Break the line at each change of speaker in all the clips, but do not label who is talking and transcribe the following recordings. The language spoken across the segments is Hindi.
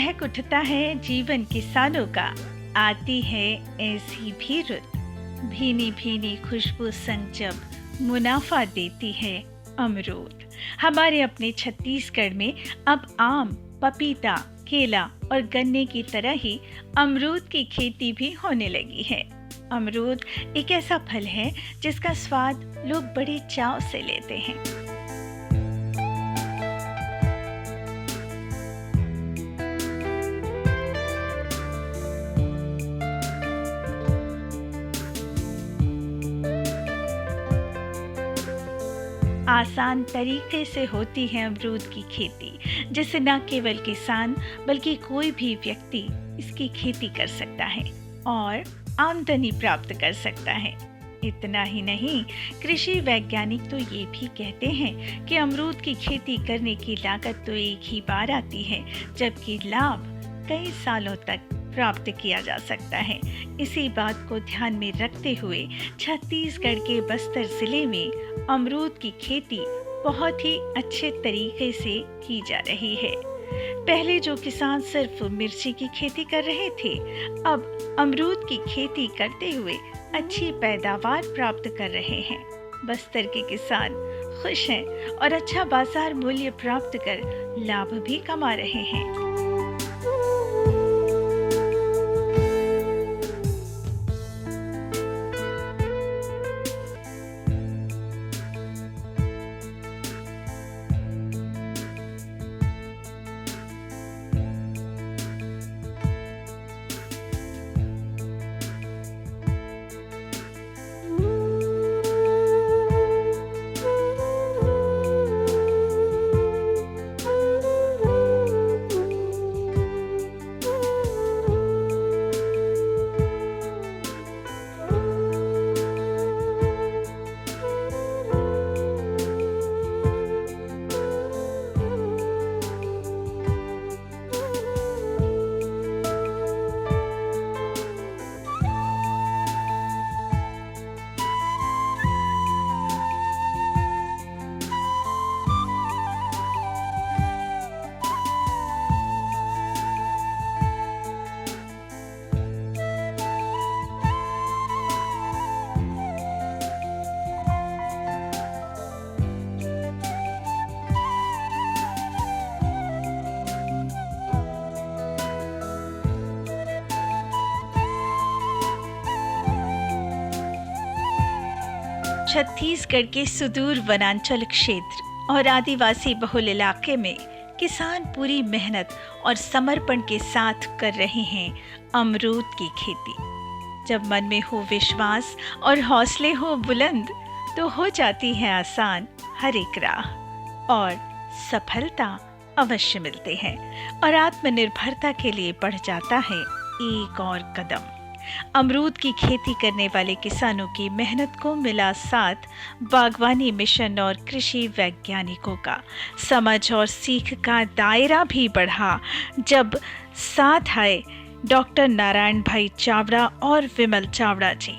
महक उठता है जीवन किसानों का, आती है ऐसी भी रुत, भीनी भीनी खुशबू संग जब मुनाफा देती है अमरूद। हमारे अपने छत्तीसगढ़ में अब आम, पपीता, केला और गन्ने की तरह ही अमरूद की खेती भी होने लगी है। अमरूद एक ऐसा फल है जिसका स्वाद लोग बड़े चाव से लेते हैं। आसान तरीके से होती है अमरूद की खेती, जिससे न केवल किसान बल्कि कोई भी व्यक्ति इसकी खेती कर सकता है और आमदनी प्राप्त कर सकता है। इतना ही नहीं, कृषि वैज्ञानिक तो ये भी कहते हैं कि अमरूद की खेती करने की लागत तो एक ही बार आती है, जबकि लाभ कई सालों तक प्राप्त किया जा सकता है। इसी बात को ध्यान में रखते हुए छत्तीसगढ़ के बस्तर जिले में अमरूद की खेती बहुत ही अच्छे तरीके से की जा रही है। पहले जो किसान सिर्फ मिर्ची की खेती कर रहे थे, अब अमरूद की खेती करते हुए अच्छी पैदावार प्राप्त कर रहे हैं। बस्तर के किसान खुश हैं और अच्छा बाजार मूल्य प्राप्त कर लाभ भी कमा रहे हैं। 'छत्तीसगढ़ के सुदूर वनांचल क्षेत्र और आदिवासी बहुल इलाके में किसान पूरी मेहनत और समर्पण के साथ कर रहे हैं अमरूद की खेती। जब मन में हो विश्वास और हौसले हो बुलंद, तो हो जाती है आसान हर एक राह और सफलता अवश्य मिलते हैं और आत्मनिर्भरता के लिए बढ़ जाता है एक और कदम। अमरूद की खेती करने वाले किसानों की मेहनत को मिला साथ बागवानी मिशन और कृषि वैज्ञानिकों का। समझ और सीख का दायरा भी बढ़ा जब साथ आए डॉक्टर नारायण भाई चावड़ा और विमल चावड़ा जी।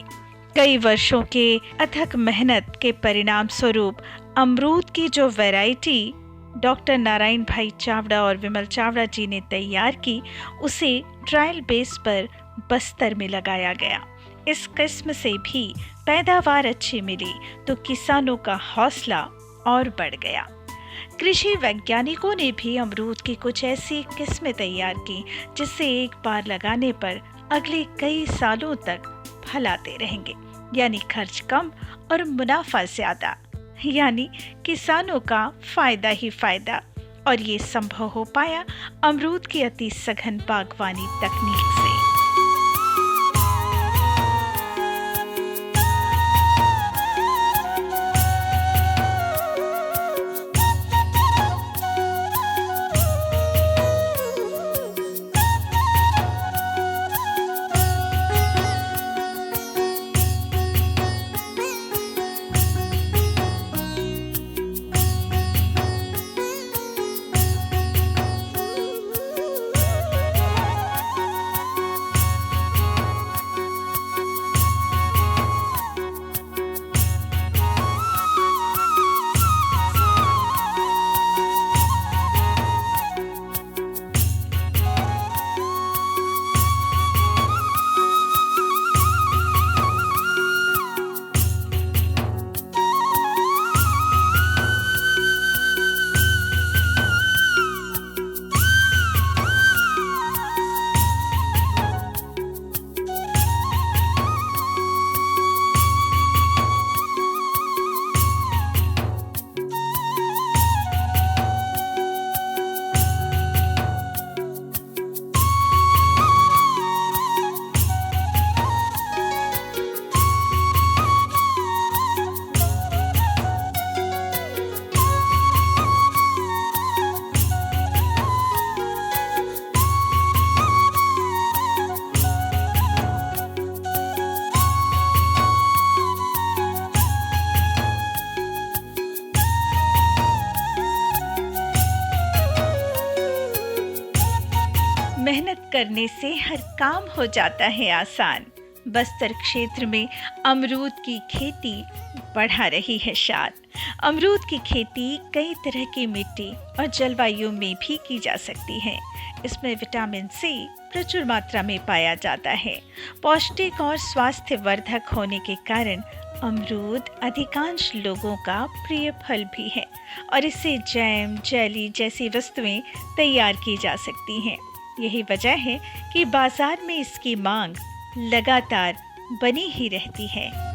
कई वर्षों के अथक मेहनत के परिणाम स्वरूप अमरूद की जो वैरायटी डॉक्टर नारायण भाई चावड़ा और विमल चावड़ा जी ने तैयार की, उसे ट्रायल बेस पर बस्तर में लगाया गया। इस किस्म से भी पैदावार अच्छी मिली तो किसानों का हौसला और बढ़ गया। कृषि वैज्ञानिकों ने भी अमरूद की कुछ ऐसी किस्में तैयार की जिससे एक बार लगाने पर अगले कई सालों तक फल आते रहेंगे, यानी खर्च कम और मुनाफा ज्यादा, यानी किसानों का फायदा ही फायदा। और ये संभव हो पाया अमरूद की अति सघन बागवानी तकनीक से। करने से हर काम हो जाता है आसान। बस्तर क्षेत्र में अमरूद की खेती बढ़ा रही है शान। अमरूद की खेती कई तरह की मिट्टी और जलवायु में भी की जा सकती है। इसमें विटामिन सी प्रचुर मात्रा में पाया जाता है। पौष्टिक और स्वास्थ्यवर्धक होने के कारण अमरूद अधिकांश लोगों का प्रिय फल भी है और इससे जैम, जेली जैसी वस्तुएं तैयार की जा सकती हैं। यही वजह है कि बाजार में इसकी मांग लगातार बनी ही रहती है।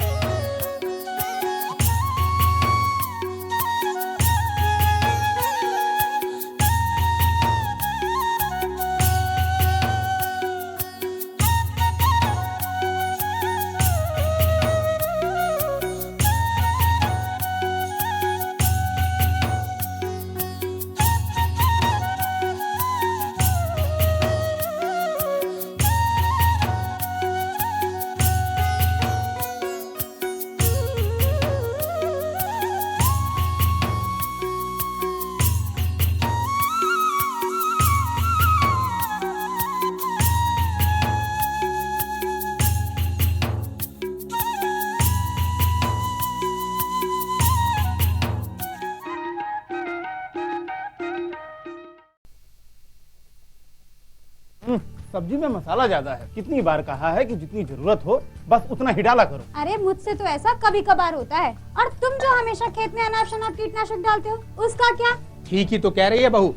सब्जी में मसाला ज्यादा है। कितनी बार कहा है कि जितनी जरूरत हो बस उतना ही डाला करो।
अरे मुझसे तो ऐसा कभी कभार होता है। और तुम जो हमेशा खेत में अनाप शनाप कीटनाशक डालते हो उसका क्या?
ठीक ही तो कह रही है बहू।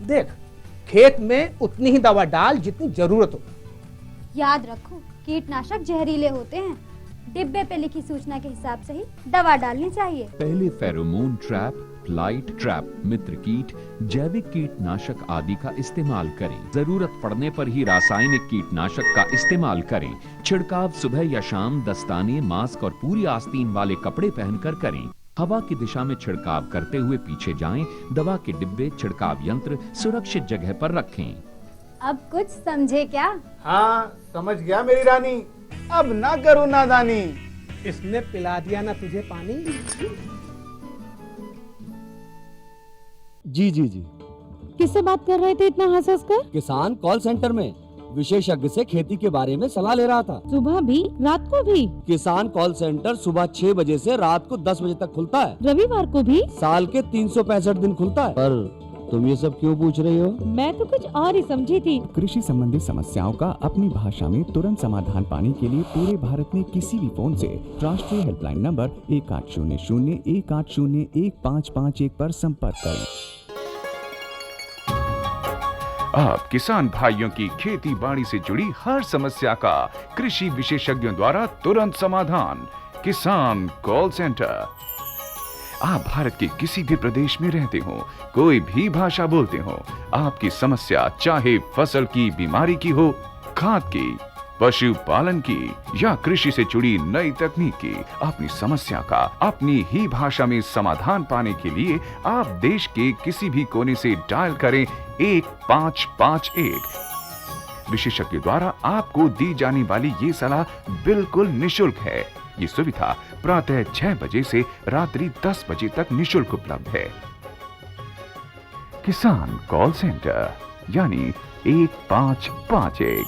देख, खेत में उतनी ही दवा डाल जितनी जरूरत हो।
याद रखो, कीटनाशक जहरीले होते हैं। डिब्बे पे लिखी सूचना के हिसाब से ही दवा डालनी चाहिए।
पहले फेरोमोन ट्रैप, फ्लाइट ट्रैप, मित्र कीट, जैविक कीटनाशक आदि का इस्तेमाल करें। जरूरत पड़ने पर ही रासायनिक कीटनाशक का इस्तेमाल करें। छिड़काव सुबह या शाम दस्ताने, मास्क और पूरी आस्तीन वाले कपड़े पहनकर करें। हवा की दिशा में छिड़काव करते हुए पीछे जाएं। दवा के डिब्बे, छिड़काव यंत्र सुरक्षित जगह पर रखें।
अब कुछ समझे क्या?
हाँ, समझ गया मेरी रानी। अब ना करो नादानी।
इसने पिला दिया ना तुझे पानी।
जी जी जी।
किससे बात कर रहे थे इतना हंस हंस कर?
किसान कॉल सेंटर में विशेषज्ञ से खेती के बारे में सलाह ले रहा था।
सुबह भी, रात को भी?
किसान कॉल सेंटर सुबह 6 बजे से रात को 10 बजे तक खुलता है।
रविवार को भी?
साल के 365 दिन खुलता है। पर तुम ये सब क्यों पूछ रही हो?
मैं तो कुछ और ही समझी थी।
कृषि संबंधी समस्याओं का अपनी भाषा में तुरंत समाधान पाने के लिए पूरे भारत में किसी भी फोन से राष्ट्रीय हेल्पलाइन नंबर 1800-180-1551 पर संपर्क करें।
आप किसान भाइयों की खेती बाड़ी से जुड़ी हर समस्या का कृषि विशेषज्ञों द्वारा तुरंत समाधान। किसान कॉल सेंटर। आप भारत के किसी भी प्रदेश में रहते हो, कोई भी भाषा बोलते हो, आपकी समस्या चाहे फसल की बीमारी की हो, खाद की, पशुपालन की या कृषि से जुड़ी नई तकनीक की, अपनी समस्या का अपनी ही भाषा में समाधान पाने के लिए आप देश के किसी भी कोने से डायल करें 1551। विशेषज्ञ द्वारा आपको दी जाने वाली ये सलाह बिल्कुल निशुल्क है। ये सुविधा प्रातः 6 बजे से रात्रि 10 बजे तक निशुल्क उपलब्ध है। किसान कॉल सेंटर यानी 1551।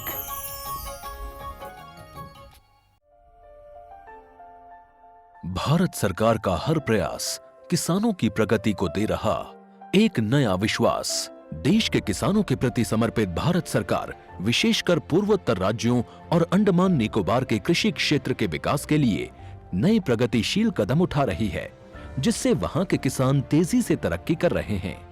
भारत सरकार का हर प्रयास किसानों की प्रगति को दे रहा एक नया विश्वास। देश के किसानों के प्रति समर्पित भारत सरकार विशेषकर पूर्वोत्तर राज्यों और अंडमान निकोबार के कृषि क्षेत्र के विकास के लिए नए प्रगतिशील कदम उठा रही है, जिससे वहां के किसान तेजी से तरक्की कर रहे हैं।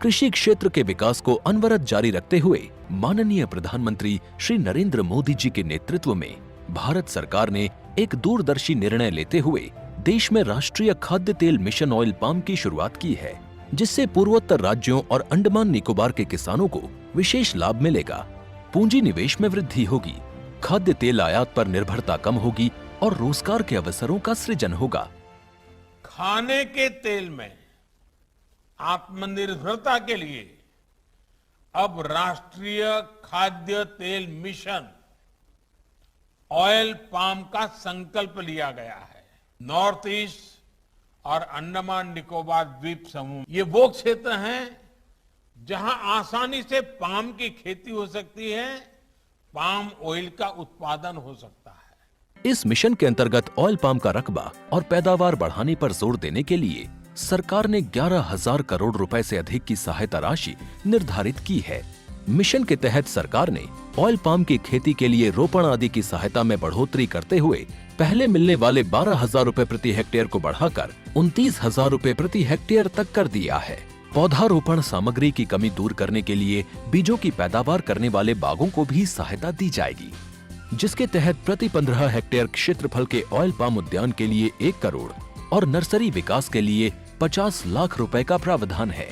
कृषि क्षेत्र के विकास को अनवरत जारी रखते हुए माननीय प्रधानमंत्री श्री नरेंद्र मोदी जी के नेतृत्व में भारत सरकार ने एक दूरदर्शी निर्णय लेते हुए देश में राष्ट्रीय खाद्य तेल मिशन ऑयल पाम की शुरुआत की है, जिससे पूर्वोत्तर राज्यों और अंडमान निकोबार के किसानों को विशेष लाभ मिलेगा। पूंजी निवेश में वृद्धि होगी, खाद्य तेल आयात पर निर्भरता कम होगी और रोजगार के अवसरों का सृजन होगा।
खाने के तेल में आत्मनिर्भरता के लिए अब राष्ट्रीय खाद्य तेल मिशन ऑयल पाम का संकल्प लिया गया है। नॉर्थ ईस्ट और अंडमान निकोबार द्वीप समूह ये वो क्षेत्र हैं जहां आसानी से पाम की खेती हो सकती है, पाम ऑयल का उत्पादन हो सकता है।
इस मिशन के अंतर्गत ऑयल पाम का रकबा और पैदावार बढ़ाने पर जोर देने के लिए सरकार ने 11,000 करोड़ रुपए से अधिक की सहायता राशि निर्धारित की है। मिशन के तहत सरकार ने ऑयल पाम की खेती के लिए रोपण आदि की सहायता में बढ़ोतरी करते हुए पहले मिलने वाले 12,000 रुपए प्रति हेक्टेयर को बढ़ाकर 29,000 रुपए प्रति हेक्टेयर तक कर दिया है। पौधारोपण सामग्री की कमी दूर करने के लिए बीजों की पैदावार करने वाले बागों को भी सहायता दी जाएगी, जिसके तहत प्रति 15 हेक्टेयर क्षेत्रफल के ऑयल पाम उद्यान के लिए 1 करोड़ और नर्सरी विकास के लिए 50 लाख रुपए का प्रावधान है।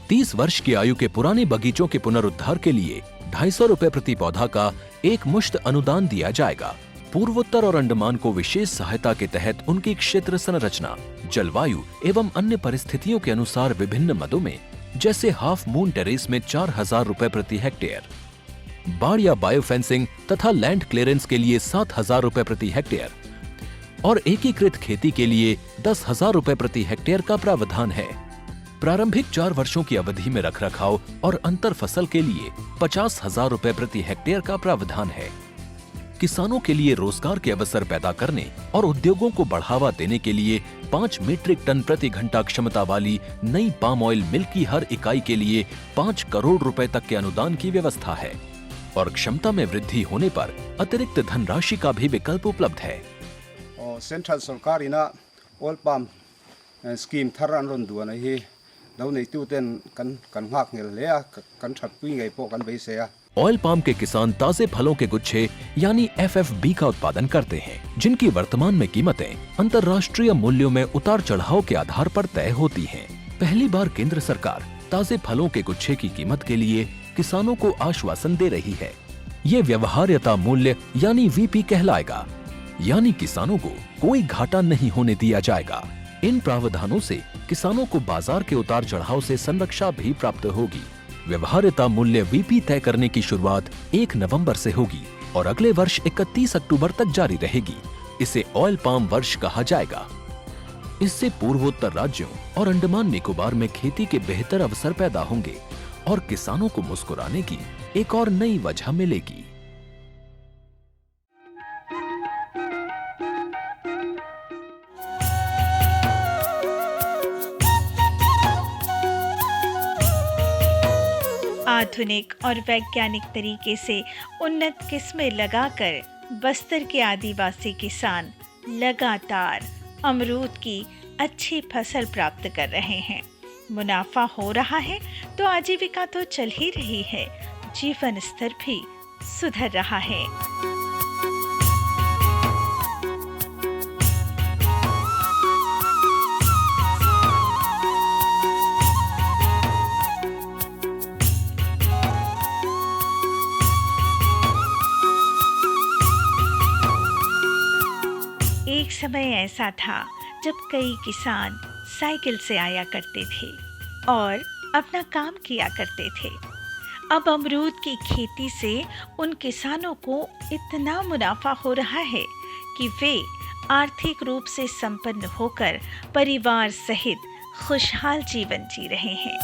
30 वर्ष की आयु के पुराने बगीचों के पुनरुद्धार के लिए 250 रुपए प्रति पौधा का एक मुश्त अनुदान दिया जाएगा। पूर्वोत्तर और अंडमान को विशेष सहायता के तहत उनकी क्षेत्र संरचना, जलवायु एवं अन्य परिस्थितियों के अनुसार विभिन्न मदों में, जैसे हाफ मून टेरेस में 4,000 रुपए प्रति हेक्टेयर, बाड़ या बायो फेंसिंग तथा लैंड क्लियरेंस के लिए 7,000 रुपए प्रति हेक्टेयर और एकीकृत खेती के लिए 10,000 रुपए प्रति हेक्टेयर का प्रावधान है। प्रारंभिक 4 वर्षों की अवधि में रखरखाव और अंतर फसल के लिए 50,000 रुपए प्रति हेक्टेयर का प्रावधान है। किसानों के लिए रोजगार के अवसर पैदा करने और उद्योगों को बढ़ावा देने के लिए 5 मीट्रिक टन प्रति घंटा क्षमता वाली नई पाम ऑयल मिल की हर इकाई के लिए 5 करोड़ रुपए तक के अनुदान की व्यवस्था है और क्षमता में वृद्धि होने पर अतिरिक्त धनराशि का भी विकल्प उपलब्ध है।
सेंट्रल सरकार इना ऑयल पाम स्कीम थरन रन दुआ नहीं दौ नहीं तुतेन कन हाक ले कन छपुई गई पो कन बेसे।
ऑयल पाम के किसान ताजे फलों के गुच्छे यानी FFB का उत्पादन करते हैं, जिनकी वर्तमान में कीमतें अंतर्राष्ट्रीय मूल्यों में उतार चढ़ाव के आधार पर तय होती हैं। पहली बार केंद्र सरकार ताजे फलों के गुच्छे की कीमत के लिए किसानों को आश्वासन दे रही है। ये व्यवहार्यता मूल्य यानी VP कहलाएगा, यानी किसानों को कोई घाटा नहीं होने दिया जाएगा। इन प्रावधानों से किसानों को बाजार के उतार चढ़ाव से संरक्षा भी प्राप्त होगी। व्यवहार्यता मूल्य VP तय करने की शुरुआत 1 नवंबर से होगी और अगले वर्ष 31 अक्टूबर तक जारी रहेगी। इसे ऑयल पाम वर्ष कहा जाएगा। इससे पूर्वोत्तर राज्यों और अंडमान निकोबार में खेती के बेहतर अवसर पैदा होंगे और किसानों को मुस्कुराने की एक और नई वजह मिलेगी।
आधुनिक और वैज्ञानिक तरीके से उन्नत किस्में लगाकर बस्तर के आदिवासी किसान लगातार अमरूद की अच्छी फसल प्राप्त कर रहे हैं। मुनाफा हो रहा है तो आजीविका तो चल ही रही है, जीवन स्तर भी सुधर रहा है। एक समय ऐसा था जब कई किसान साइकिल से आया करते थे और अपना काम किया करते थे। अब अमरूद की खेती से उन किसानों को इतना मुनाफा हो रहा है कि वे आर्थिक रूप से संपन्न होकर परिवार सहित खुशहाल जीवन जी रहे हैं।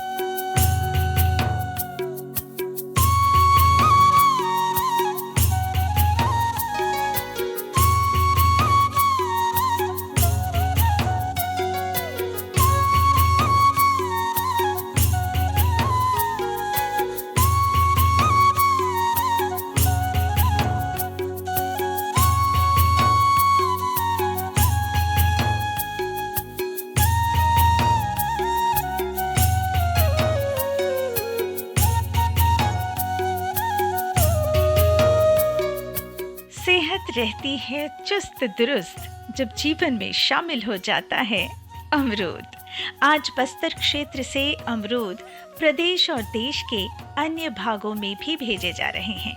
रहती है चुस्त दुरुस्त जब जीवन में शामिल हो जाता है अमरूद। आज बस्तर क्षेत्र से अमरूद प्रदेश और देश के अन्य भागों में भी भेजे जा रहे हैं।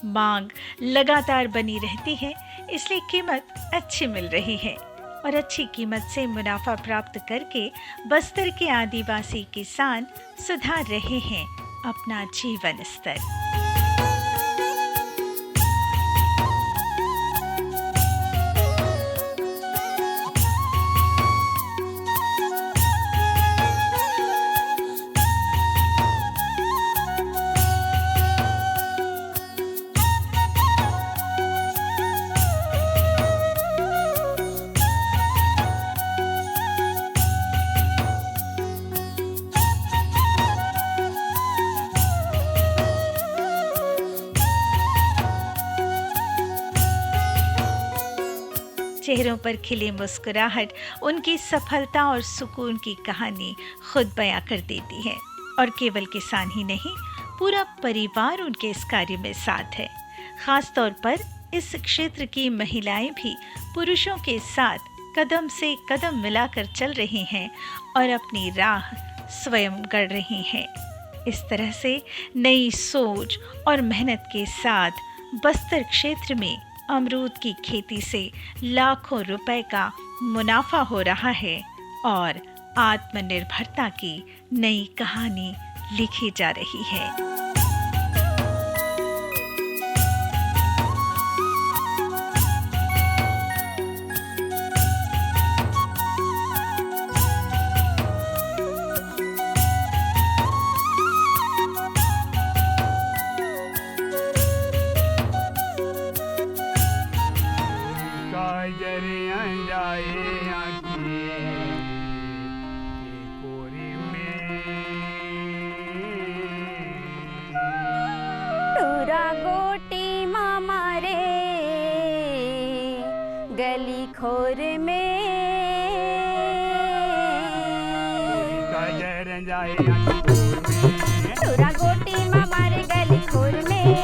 मांग लगातार बनी रहती है, इसलिए कीमत अच्छी मिल रही है और अच्छी कीमत से मुनाफा प्राप्त करके बस्तर के आदिवासी किसान सुधार रहे हैं अपना जीवन स्तर। चेहरों पर खिली मुस्कुराहट उनकी सफलता और सुकून की कहानी खुद बयां कर देती है। और केवल किसान ही नहीं, पूरा परिवार उनके इस कार्य में साथ है। खास तौर पर इस क्षेत्र की महिलाएं भी पुरुषों के साथ कदम से कदम मिलाकर चल रही हैं और अपनी राह स्वयं गढ़ रही हैं। इस तरह से नई सोच और मेहनत के साथ बस्तर क्षेत्र में अमरूद की खेती से लाखों रुपए का मुनाफा हो रहा है और आत्मनिर्भरता की नई कहानी लिखी जा रही है।
गली खोर में टूरा गोटी मामारे गली खोर में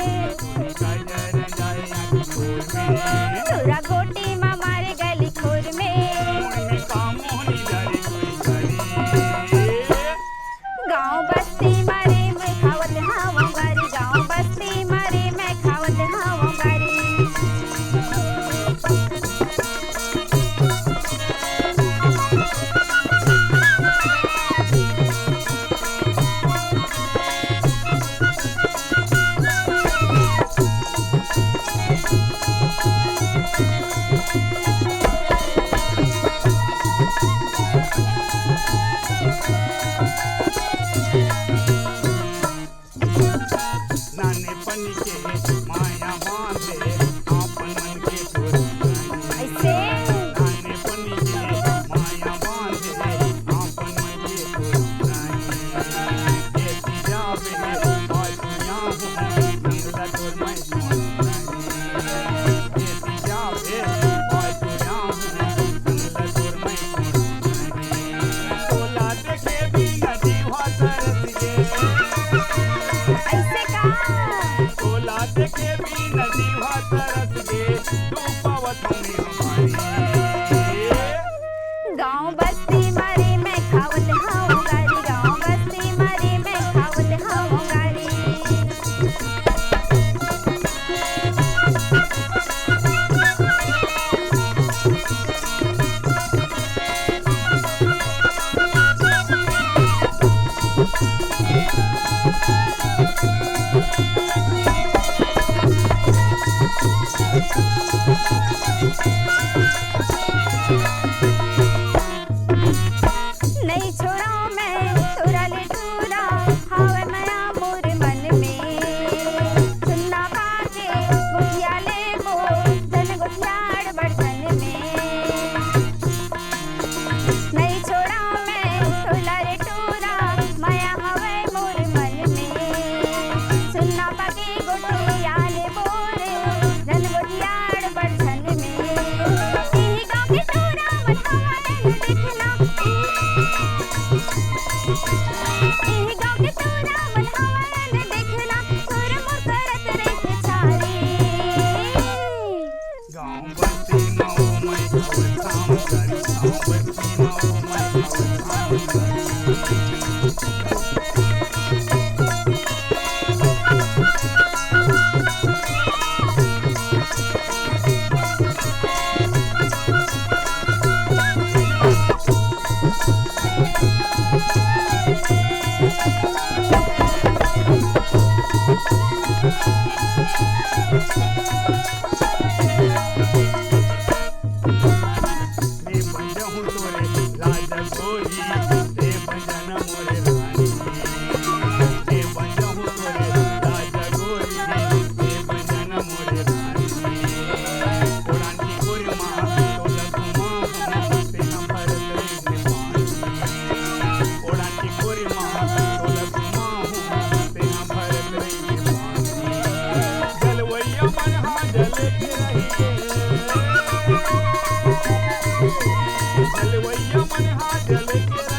टूरा गोटी मामारे गली खोर में गाँव बस्ती मारे मैं खावत हावों गारी गाँव बस्ती मारे मैं खावत हावों गारी गाँव बस्ती मारे मैं खावत हावों गारी गाँव बस्ती मारे मैं खावत हावों गारी नहीं छोड़ा मैं टूरा ले टूरा हावे मया मोर मन में सुनना पाके गुठिया ले मो धन गुठियाड़ बड़धन में नहीं छोड़ा मैं टूरा ले टूरा मया हावे मोर मन में सुनना पाके गुठिया ले मोर धन गुठियाड़ बड़धन में यही गाँव के टूरा मन हवाए देखना यही गाँव के टूरा मन हवाए देखना सुर मुर करत रहे छारी
गाँव बस्ती माओ मैं खावत हावों गारी गाँव बस्ती माओ मैं खावत हावों गारी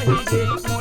नहीं देखना